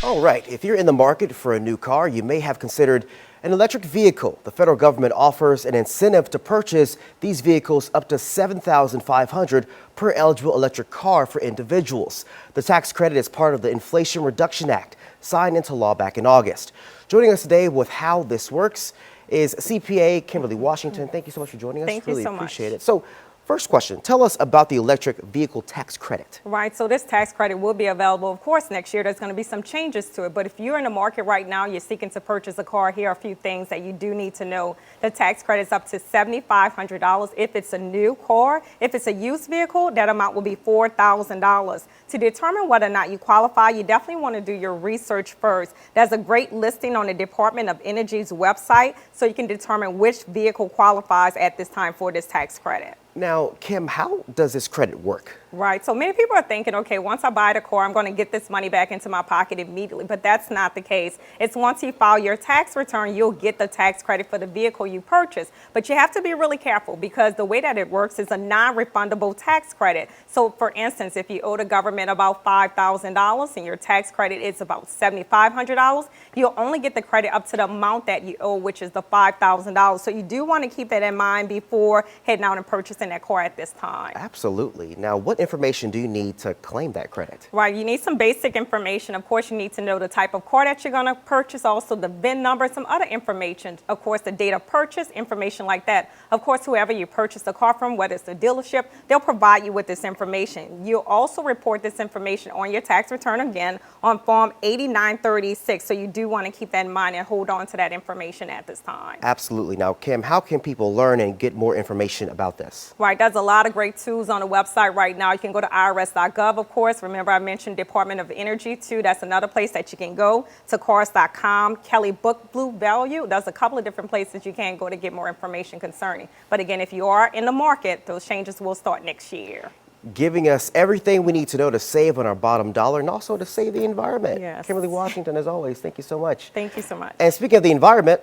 All right, if you're in the market for a new car, you may have considered an electric vehicle. The federal government offers an incentive to purchase these vehicles up to $7,500 per eligible electric car for individuals. The tax credit is part of the Inflation Reduction Act, signed into law back in August. Joining us today with how this works is CPA Kimberly Washington. Thank you so much for joining us. Thank you really so much. appreciate it. So, first question, tell us about the electric vehicle tax credit. Right, so this tax credit will be available, of course, next year. There's going to be some changes to it, but if you're in the market right now, you're seeking to purchase a car, here are a few things that you do need to know. The tax credit is up to $7,500 if it's a new car. If it's a used vehicle, that amount will be $4,000. To determine whether or not you qualify, you definitely want to do your research first. There's a great listing on the Department of Energy's website, so you can determine which vehicle qualifies at this time for this tax credit. Now, Kim, how does this credit work? Right. So many people are thinking, okay, once I buy the car, I'm going to get this money back into my pocket immediately. But that's not the case. It's once you file your tax return, you'll get the tax credit for the vehicle you purchased. But you have to be really careful because the way that it works is a non-refundable tax credit. So for instance, if you owe the government about $5,000 and your tax credit is about $7,500, you'll only get the credit up to the amount that you owe, which is the $5,000. So you do want to keep that in mind before heading out and purchasing that car at this time. Absolutely. Now, what information do you need to claim that credit? Right, you need some basic information. Of course, you need to know the type of car that you're going to purchase, also the VIN number, some other information. Of course, the date of purchase, information like that. Of course, whoever you purchase the car from, whether it's a dealership, they'll provide you with this information. You'll also report this information on your tax return again on Form 8936. So you do want to keep that in mind and hold on to that information at this time. Absolutely. Now, Kim, how can people learn and get more information about this? Right, there's a lot of great tools on the website right now. You can go to irs.gov, of course. Remember, I mentioned Department of Energy, too. That's another place that you can go. To cars.com, Kelley Book Blue Value. There's a couple of different places you can go to get more information concerning. But again, if you are in the market, those changes will start next year. Giving us everything we need to know to save on our bottom dollar and also to save the environment. Yes. Kimberly Washington, as always, thank you so much. Thank you so much. And speaking of the environment,